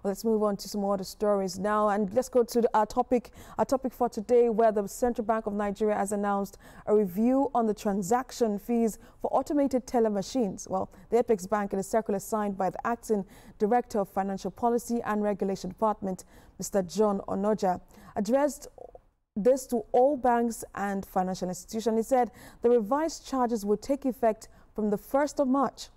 Well, let's move on to some other stories now, and let's go to our topic for today, where the Central Bank of Nigeria has announced a review on the transaction fees for automated teller machines. Well, the Apex Bank, in a circular signed by the Acting Director of Financial Policy and Regulation Department, Mr. John Onoja, addressed this to all banks and financial institutions. He said the revised charges will take effect from the 1st of March.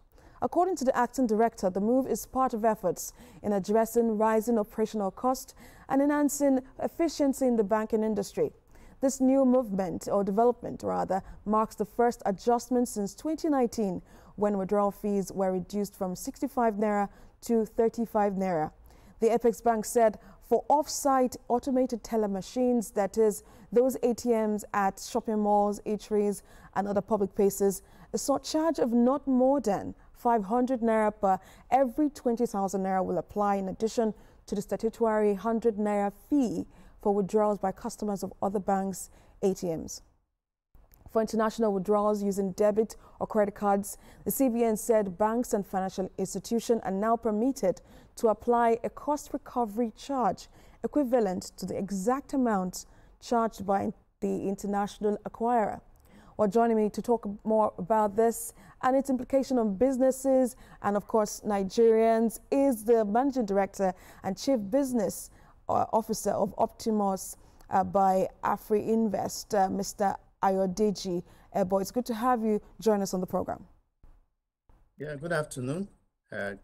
According to the acting director, the move is part of efforts in addressing rising operational costs and enhancing efficiency in the banking industry. This new movement, or development rather, marks the first adjustment since 2019, when withdrawal fees were reduced from 65 naira to 35 naira. The Apex Bank said for off-site automated teller machines, that is, those ATMs at shopping malls, eateries and other public places, a surcharge of not more than 500 naira per every 20,000 naira will apply, in addition to the statutory 100 naira fee for withdrawals by customers of other banks' ATMs. For international withdrawals using debit or credit cards, the CBN said banks and financial institutions are now permitted to apply a cost recovery charge equivalent to the exact amount charged by the international acquirer. Well, joining me to talk more about this and its implication on businesses and, of course, Nigerians is the Managing Director and Chief Business Officer of Optimus by AfriInvest, Mr. Ayodeji Ebo. It's good to have you join us on the program. Yeah, good afternoon.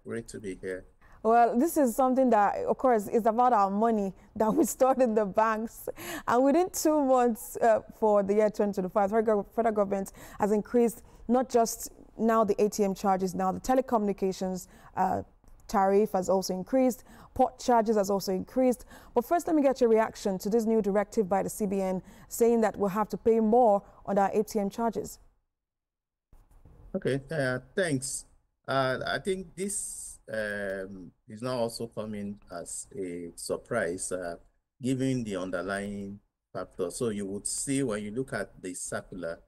Great to be here. Well, this is something that, of course, is about our money that we stored in the banks. And within 2 months for the year 2025, the federal government has increased not just now the ATM charges, now the telecommunications tariff has also increased, port charges has also increased. But first, let me get your reaction to this new directive by the CBN saying that we'll have to pay more on our ATM charges. Okay, thanks. I think this is now also coming as a surprise, given the underlying factor. So you would see when you look at the circular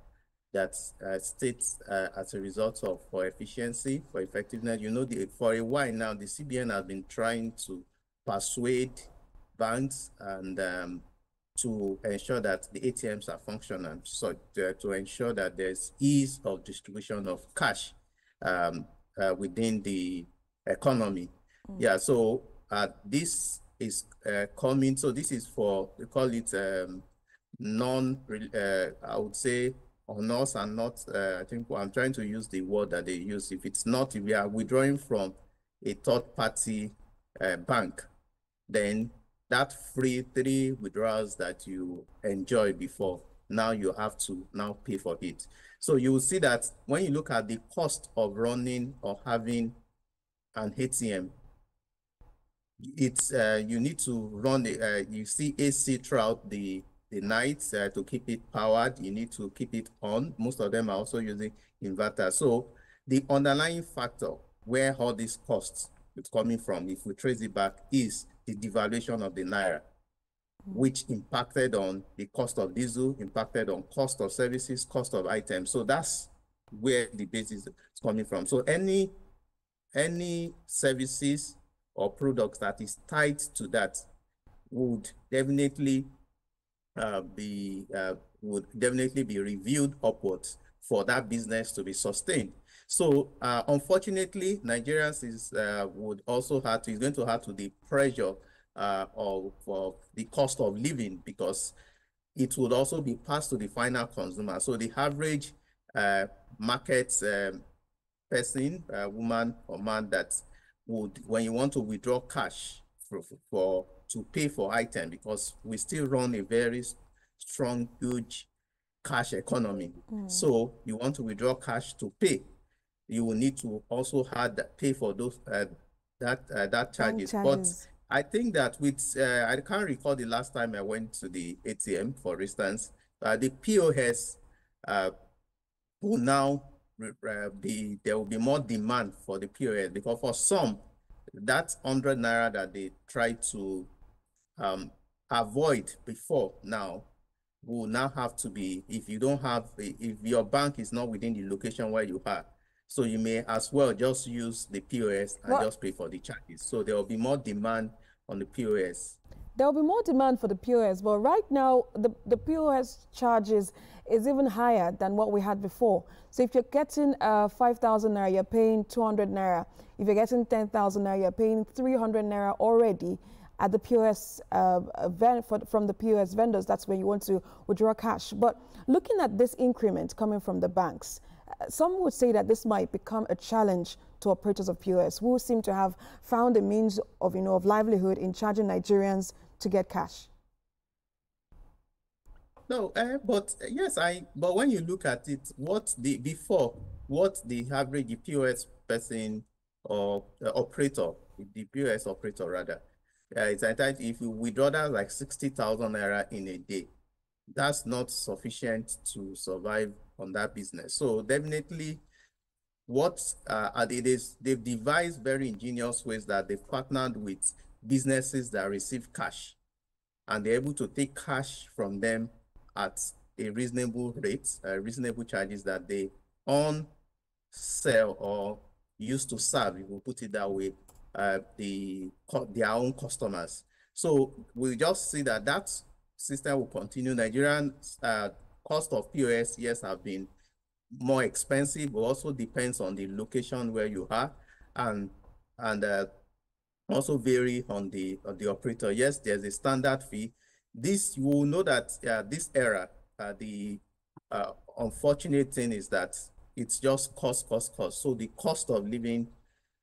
that states as a result of for efficiency, for effectiveness, you know, for a while now, the CBN has been trying to persuade banks and to ensure that the ATMs are functional, so to ensure that there's ease of distribution of cash within the economy. Yeah, so this is coming. So this is for, they call it I would say on us and not, I think I'm trying to use the word that they use. If it's not, if we are withdrawing from a third party bank, then that free 3 withdrawals that you enjoyed before, now you have to now pay for it. So you will see that when you look at the cost of running or having an ATM, it's you need to run you see AC throughout the night to keep it powered. You need to keep it on. Most of them are also using inverter. So the underlying factor where all these costs is coming from, if we trace it back, is the devaluation of the naira, which impacted on the cost of diesel, impacted on cost of services, cost of items. So that's where the basis is coming from. So any services or products that is tied to that would definitely be reviewed upwards for that business to be sustained. So unfortunately, Nigerians is going to have to the pressure of the cost of living, because it would also be passed to the final consumer. So the average market person, woman or man, that would, when you want to withdraw cash to pay for item, because we still run a very strong, huge cash economy. So you want to withdraw cash to pay, you will need to also pay for those that charges. But I think that with I can't recall the last time I went to the ATM, for instance. The POS will now there will be more demand for the POS, because for some, that 100 naira that they try to avoid before now will now have to be, if you don't have, if your bank is not within the location where you are, So you may as well just use the POS and Well, just pay for the charges. So there will be more demand on the POS. there will be more demand for the POS, but right now the POS charges is even higher than what we had before. So if you're getting 5,000 naira, you're paying 200 naira. If you're getting 10,000 naira, you're paying 300 naira already at the POS from the POS vendors. That's where you want to withdraw cash. But looking at this increment coming from the banks, some would say that this might become a challenge to operators of POS who seem to have found a means of, of livelihood in charging Nigerians to get cash. No, but when you look at it, what the average POS person or operator, the POS operator rather, it's entitled, if you withdraw that like 60,000 naira in a day, that's not sufficient to survive on that business. So definitely they've devised very ingenious ways that they've partnered with businesses that receive cash, and they're able to take cash from them at a reasonable rate, reasonable charges that they sell or use to serve, if we put it that way, their own customers. So we just see that system will continue. Nigerian cost of POS, yes, have been more expensive, but also depends on the location where you are, and also vary on the operator. Yes, there's a standard fee. This, you will know that this era, the unfortunate thing is that it's just cost. So the cost of living,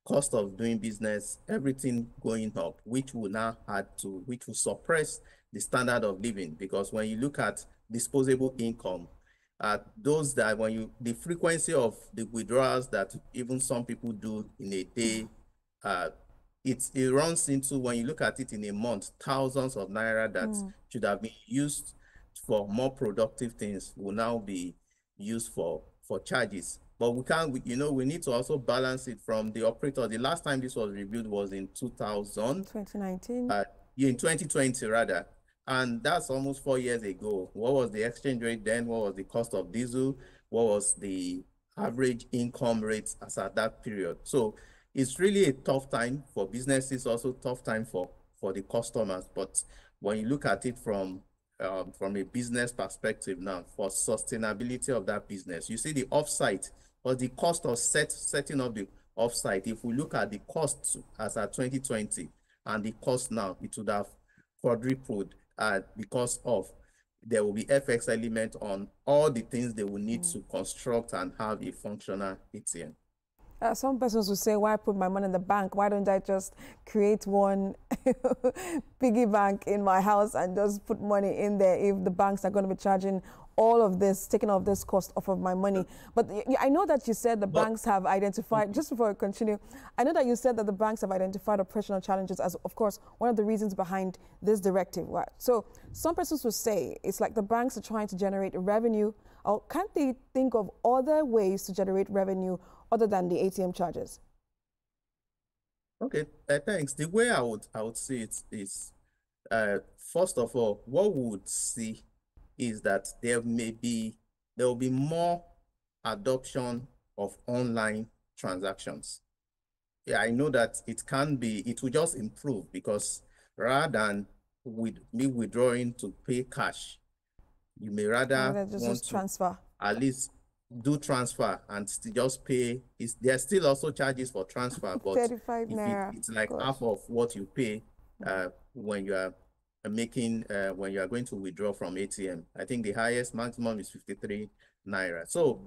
cost of doing business, everything going up, which will suppress the standard of living. Because when you look at disposable income, the frequency of the withdrawals that even some people do in a day, it runs into, when you look at it in a month, thousands of naira that should have been used for more productive things will now be used for charges. But we need to also balance it from the operator. The last time this was reviewed was in 2019. In 2020 rather. And that's almost 4 years ago. What was the exchange rate then? What was the cost of diesel? What was the average income rates as at that period? So it's really a tough time for businesses, also tough time for the customers. But when you look at it from a business perspective now, for sustainability of that business, you see the offsite or the cost of setting up the offsite. If we look at the costs as at 2020 and the cost now, it would have quadrupled because of there will be FX element on all the things they will need to construct and have a functional ATM. Some persons will say, why put my money in the bank? Why don't I just create one piggy bank in my house and just put money in there if the banks are going to be charging all of this, taking all of this cost off of my money? But I know that you said the banks have identified, just before I continue, I know that you said that the banks have identified operational challenges as, of course, one of the reasons behind this directive. Right? So some persons will say it's like the banks are trying to generate revenue, or can't they think of other ways to generate revenue other than the ATM charges? Okay, thanks. The way I would see it is, first of all, what we would see is that there will be more adoption of online transactions. Yeah, I know that it will just improve, because rather than me withdrawing to pay cash, you may rather want to transfer, at least do transfer and just pay. There's still also charges for transfer, but 35 naira. It's like half of what you pay when you are when you are going to withdraw from ATM. I think the highest maximum is 53 naira. So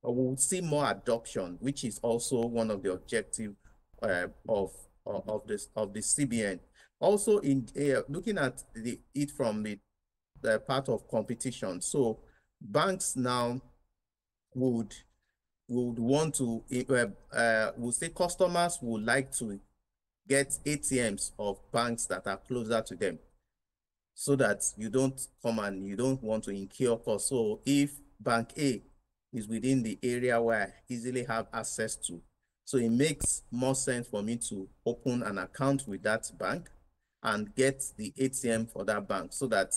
we'll see more adoption, which is also one of the objectives of the CBN. Also, in looking at it from the part of competition, so banks now would want to, would say customers would like to get ATMs of banks that are closer to them, so that you don't come and you don't want to incur costs. So if Bank A is within the area where I easily have access to, so it makes more sense for me to open an account with that bank and get the ATM for that bank, so that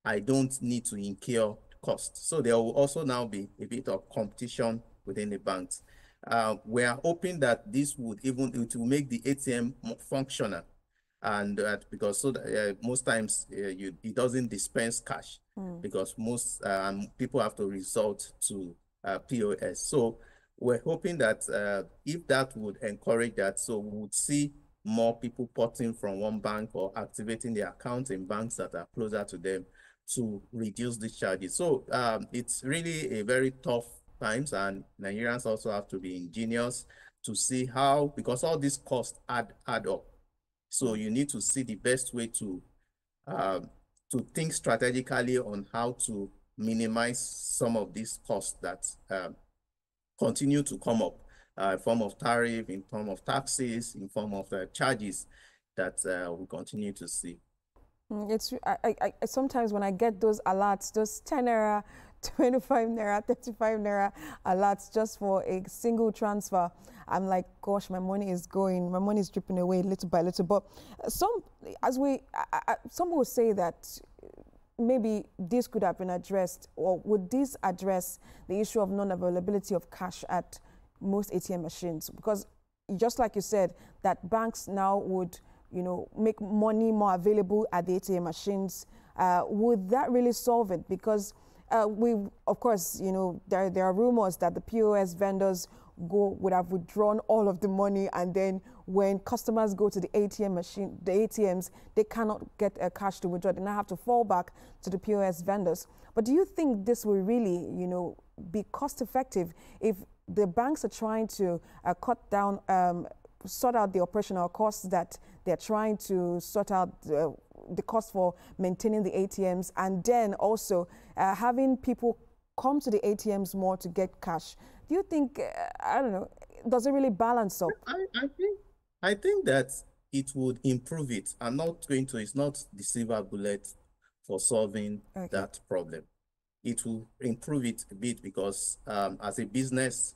I don't need to incur costs. So there will also now be a bit of competition within the banks. we are hoping that this would it will make the ATM more functional, and because so that, most times it doesn't dispense cash because most people have to resort to POS. So we're hoping that if that would encourage that, so we would see more people porting from one bank or activating their account in banks that are closer to them to reduce the charges. So it's really a very tough times, and Nigerians also have to be ingenious to see how, because all these costs add up. So you need to see the best way uh, to think strategically on how to minimize some of these costs that continue to come up in form of tariff, in form of taxes, in form of charges that we continue to see. It's I sometimes when I get those alerts, those 10 naira, 25 naira, 35 naira alerts just for a single transfer, I'm like, gosh, my money is going, my money is dripping away little by little. But some, some will say that maybe this could have been addressed, or would this address the issue of non-availability of cash at most ATM machines? Because just like you said, that banks now would, you know, make money more available at the ATM machines. Would that really solve it? Because of course, you know, there are rumors that the POS vendors would have withdrawn all of the money, and then when customers go to the ATM machine, the ATMs, they cannot get cash to withdraw. They now have to fall back to the POS vendors. But do you think this will really, you know, be cost effective if the banks are trying to cut down, sort out the operational costs that they're trying to sort out the cost for maintaining the ATMs, and then also having people come to the ATMs more to get cash? Do you think, I don't know, does it really balance up? I think that it would improve it. I'm not going to, it's not the silver bullet for solving that problem. It will improve it a bit because as a business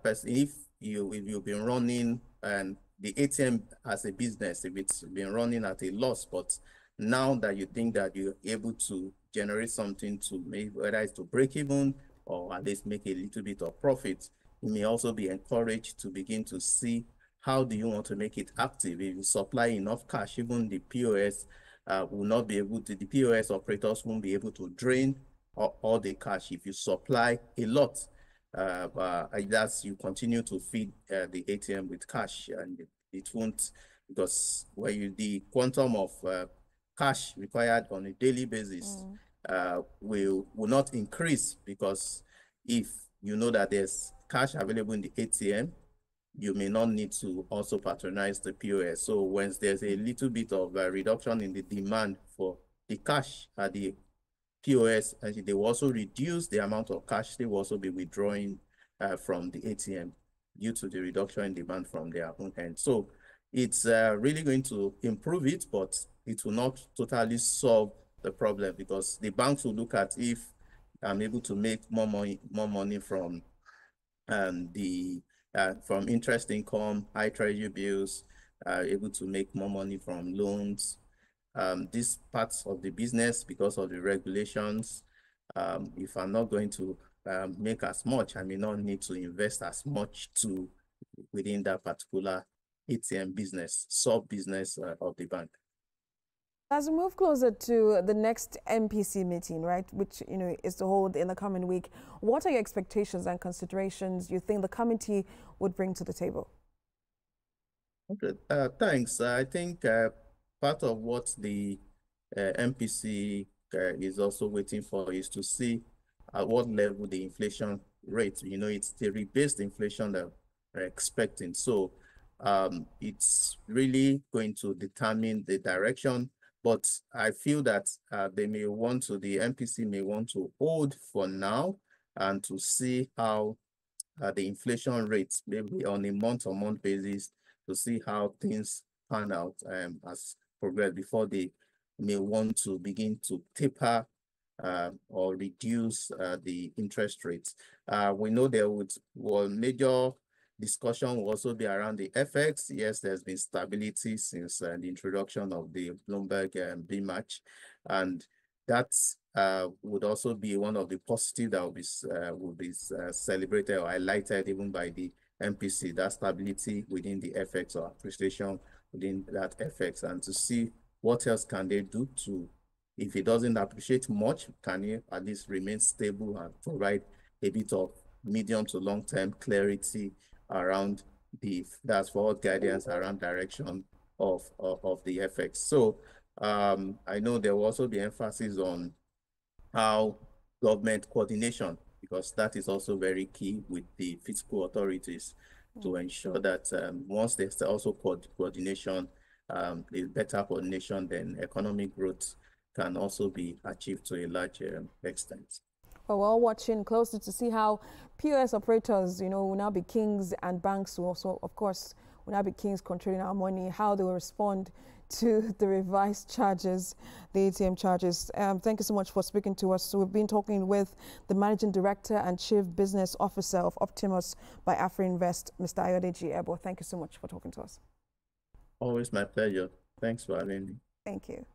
person, if you've been running and the ATM as a business, if it's been running at a loss, but now that you think that you're able to generate something to make, whether it's to break even or at least make a little bit of profit, you may also be encouraged to begin to see how do you want to make it active. If you supply enough cash, even the POS will not be able to, the POS operators won't be able to drain all the cash if you supply a lot. That's, you continue to feed the ATM with cash, and it won't, because when the quantum of cash required on a daily basis will not increase, because if you know that there's cash available in the ATM, you may not need to also patronize the POS. So once there's a little bit of a reduction in the demand for the cash at the POS, they will also reduce the amount of cash they will also be withdrawing from the ATM due to the reduction in demand from their own end. So it's really going to improve it, but it will not totally solve the problem, because the banks will look at, if I'm able to make more money from from interest income, high treasury bills, able to make more money from loans. These parts of the business, because of the regulations, if I'm not going to make as much, I may not need to invest as much within that particular ATM business, sub-business of the bank. As we move closer to the next MPC meeting, right, which, you know, is to hold in the coming week, what are your expectations and considerations you think the committee would bring to the table? Okay, thanks. I think part of what the MPC is also waiting for is to see at what level the inflation rate, you know, it's the rebased inflation that we're expecting. So it's really going to determine the direction. But I feel that the MPC may want to hold for now and to see how the inflation rates, maybe on a month-on-month basis, to see how things pan out as progress before they may want to begin to taper or reduce the interest rates. We know there major discussion will also be around the FX. Yes, there's been stability since the introduction of the Bloomberg B-match, and that would also be one of the positives that will be celebrated or highlighted even by the MPC, that stability within the FX or appreciation within that FX, and to see what else can they do to, if it doesn't appreciate much, can it at least remain stable and provide a bit of medium to long-term clarity around that's forward guidance around direction of the FX. So I know there will also be emphasis on how government coordination, because that is also very key with the fiscal authorities to ensure that once there's also coordination, there's better coordination, then economic growth can also be achieved to a large extent. Well, we're all watching closely to see how POS operators, will now be kings, and banks will also, of course, will now be kings controlling our money, how they will respond to the revised charges, the ATM charges. Thank you so much for speaking to us. So we've been talking with the Managing Director and Chief Business Officer of Optimus by AfriInvest, Mr. Ayodeji Ebo. Thank you so much for talking to us. Always my pleasure. Thanks for having me. Thank you.